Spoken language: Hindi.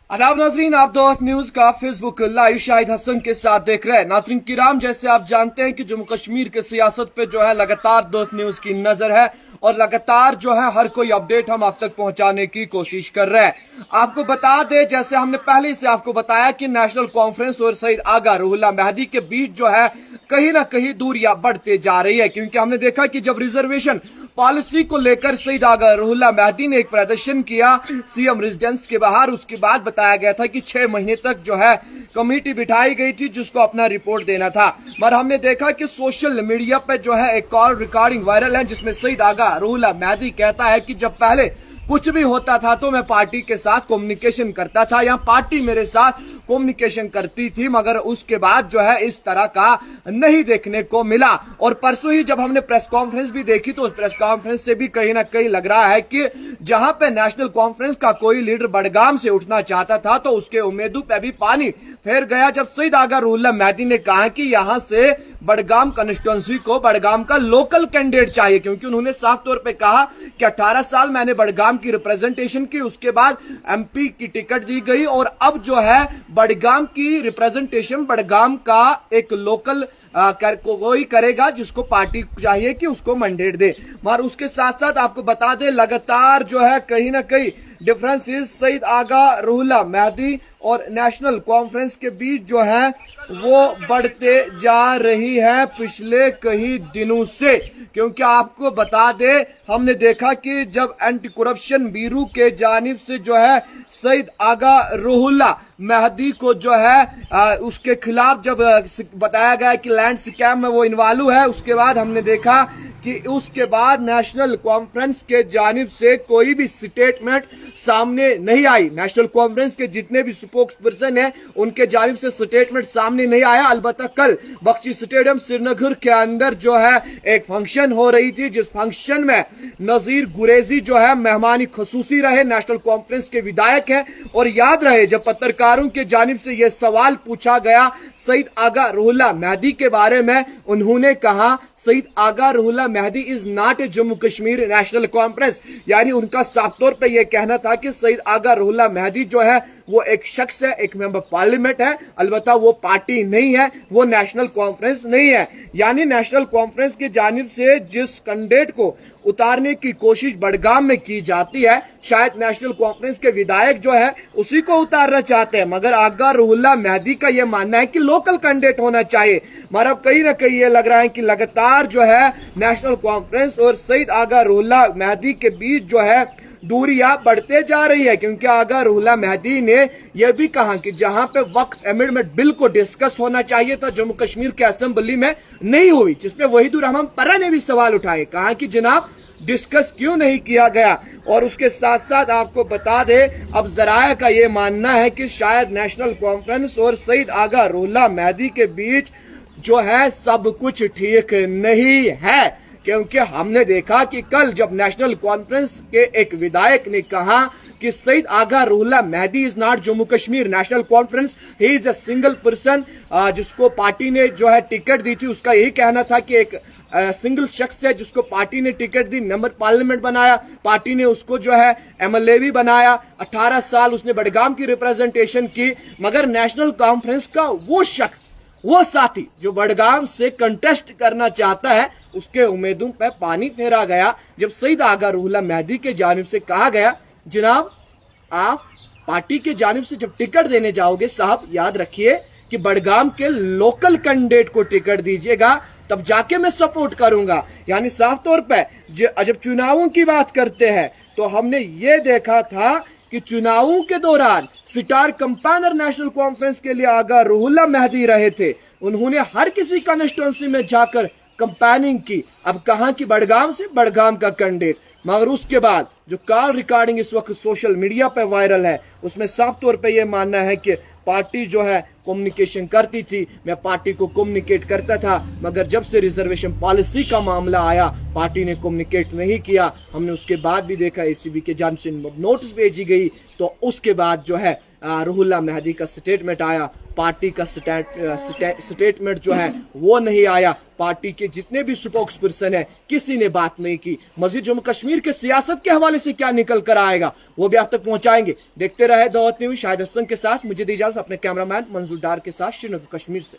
आदाब नाजरीन, आप दोस्त न्यूज का फेसबुक लाइव शाहिद हसन के साथ देख रहे हैं। नाजरीन किराम, जैसे आप जानते हैं कि जम्मू कश्मीर के सियासत पे जो है लगातार दोस्त न्यूज की नजर है और लगातार जो है हर कोई अपडेट हम आप तक पहुंचाने की कोशिश कर रहे हैं। आपको बता दे, जैसे हमने पहले से आपको बताया कि नेशनल कॉन्फ्रेंस और सईद आगा रूहुल्लाह मेहदी के बीच जो है कहीं ना कहीं दूरियां बढ़ते जा रही है, क्योंकि हमने देखा कि जब रिजर्वेशन पॉलिसी को लेकर सईद आगा रूहुल्लाह मेहदी ने एक प्रदर्शन किया सीएम रेजिडेंस के बाहर, उसके बाद बताया गया था कि 6 महीने तक जो है कमेटी बिठाई गई थी जिसको अपना रिपोर्ट देना था। मगर हमने देखा कि सोशल मीडिया पे जो है एक कॉल रिकॉर्डिंग वायरल है जिसमें सईद आगा रूहुल्लाह मेहदी कहता है कि जब पहले कुछ भी होता था तो मैं पार्टी के साथ कम्युनिकेशन करता था या पार्टी मेरे साथ कम्युनिकेशन करती थी, मगर उसके बाद जो है इस तरह का नहीं देखने को मिला। और परसों ही जब हमने प्रेस कॉन्फ्रेंस भी देखी तो उस प्रेस कॉन्फ्रेंस से भी कहीं ना कहीं लग रहा है कि जहां पे नेशनल कॉन्फ्रेंस का कोई लीडर बडगाम से उठना चाहता था तो उसके उम्मीदों पे भी पानी फेर गया जब सईद आगा रूहुल्लाह मेहदी ने कहा कि यहां से बडगाम कंस्टिट्यूंसी को बडगाम का लोकल कैंडिडेट चाहिए, क्योंकि उन्होंने साफ तौर पे कहा कि 18 साल मैंने बडगाम की रिप्रेजेंटेशन की, उसके बाद एमपी की टिकट दी गई और अब जो है बडगाम की रिप्रेजेंटेशन बडगाम का एक लोकल कोई करेगा जिसको पार्टी चाहिए कि उसको मैंडेट दे। मगर उसके साथ साथ आपको बता दे लगातार जो है कहीं ना कहीं डिफरेंसेस सईद आगा रूहुल्लाह मेहदी और नेशनल कॉन्फ्रेंस के बीच जो है वो बढ़ते जा रही है पिछले कई दिनों से, क्योंकि आपको बता दे हमने देखा कि जब एंटी करप्शन ब्यूरो के जानिब से जो है सईद आगा रूहुल्लाह मेहदी को जो है उसके खिलाफ जब बताया गया कि लैंड स्कैम में वो इन्वॉल्व है, उसके बाद हमने देखा कि उसके बाद नेशनल कॉन्फ्रेंस के जानिब से कोई भी स्टेटमेंट सामने नहीं आई। नेशनल कॉन्फ्रेंस के जितने भी स्पोक्स पर्सन है उनके जानिब से स्टेटमेंट सामने नहीं आया। अलबत्ता कल बख्शी स्टेडियम श्रीनगर के अंदर जो है एक फंक्शन हो रही थी जिस फंक्शन में नजीर गुरेजी जो है मेहमानी खसूसी रहे, नेशनल कॉन्फ्रेंस के विधायक हैं। और याद रहे जब पत्रकारों के जानिब से यह सवाल पूछा गया सईद आगा रूहुल्लाह मेहदी के बारे में, उन्होंने कहा Syed Aga Ruhullah Mehdi is not a Jammu Kashmir National Conference, यानी उनका साफ तौर पे यह कहना था कि सईद आगा रूहुल्लाह मेहदी जो है वो एक शख्स है, एक मेंबर पार्लियामेंट है, अलबत्ता वो पार्टी नहीं है, वो नेशनल कॉन्फ्रेंस नहीं है। यानी नेशनल कॉन्फ्रेंस की जानिब से जिस कैंडिडेट को उतारने की कोशिश बडगाम में की जाती है, शायद नेशनल कॉन्फ्रेंस के विधायक जो है उसी को उतारना चाहते हैं, मगर आगा रूहुल्लाह मेहदी का यह मानना है कि लोकल कैंडिडेट होना चाहिए। मगर अब कहीं ना कहीं ये लग रहा है कि लगातार जो है नेशनल कॉन्फ्रेंस और सईद आगा रूहुल्लाह मेहदी के बीच जो है दूरियां बढ़ते जा रही है, क्योंकि आगा रूहुल्लाह मेहदी ने यह भी कहा कि जहां पे वक्त अमेंडमेंट बिल को डिस्कस होना चाहिए था जम्मू कश्मीर के असेंबली में नहीं हुई, जिसपे वहीदुर रहमान पर्रा ने भी सवाल उठाए, कहा कि जनाब डिस्कस क्यों नहीं किया गया। और उसके साथ साथ आपको बता दे अब जराया का यह मानना है कि शायद नेशनल कॉन्फ्रेंस और सईद आगा रूहुल्लाह मेहदी के बीच जो है सब कुछ ठीक नहीं है, क्योंकि हमने देखा कि कल जब नेशनल कॉन्फ्रेंस के एक विधायक ने कहा कि Syed Aga Ruhullah Mehdi is not Jammu Kashmir National Conference, he is a single person, जिसको पार्टी ने जो है टिकट दी थी उसका यही कहना था कि एक सिंगल शख्स है जिसको पार्टी ने टिकट दी, मेंबर पार्लियामेंट बनाया, पार्टी ने उसको जो है एमएलए भी बनाया, 18 साल उसने बडगाम की रिप्रेजेंटेशन की, मगर नेशनल कॉन्फ्रेंस का वो शख्स वो साथी जो बडगाम से कंटेस्ट करना चाहता है उसके उम्मीदों पर पानी फेरा गया जब सईद आगा रूहुल्लाह मेहदी के जानिब से कहा गया जनाब आप पार्टी के जानिब से जब टिकट देने जाओगे साहब याद रखिए कि बडगाम के लोकल कैंडिडेट को टिकट दीजिएगा तब जाके मैं सपोर्ट करूंगा। यानी साफ तौर पर जब चुनावों की बात करते हैं तो हमने ये देखा था कि चुनावों के दौरान स्टार कंपेनर नेशनल कॉन्फ्रेंस के लिए आगा रूहुल्लाह मेहदी रहे थे, उन्होंने हर किसी कॉन्स्टिट्यूंसी में जाकर कंपेनिंग की। अब कहा कि बडगाम से बडगाम का कैंडिडेट, मगर उसके बाद जो कॉल रिकॉर्डिंग इस वक्त सोशल मीडिया पे वायरल है उसमें साफ तौर पे यह मानना है कि पार्टी जो है कम्युनिकेशन करती थी, मैं पार्टी को कम्युनिकेट करता था, मगर जब से रिजर्वेशन पॉलिसी का मामला आया पार्टी ने कम्युनिकेट नहीं किया। हमने उसके बाद भी देखा एसीबी के जानिब से नोटिस भेजी गई तो उसके बाद जो है रूहुल्लाह मेहदी का स्टेटमेंट आया पार्टी का स्टेटमेंट जो है वो नहीं आया। पार्टी के जितने भी स्पोक्स पर्सन है किसी ने बात नहीं की। मजीद जम्मू कश्मीर के सियासत के हवाले से क्या निकल कर आएगा वो भी आप तक पहुंचाएंगे। देखते रहे दावत न्यूज। शाहिद हसन के साथ मुझे दी इजाजत, अपने कैमरामैन मंजूर डार के साथ श्रीनगर कश्मीर से।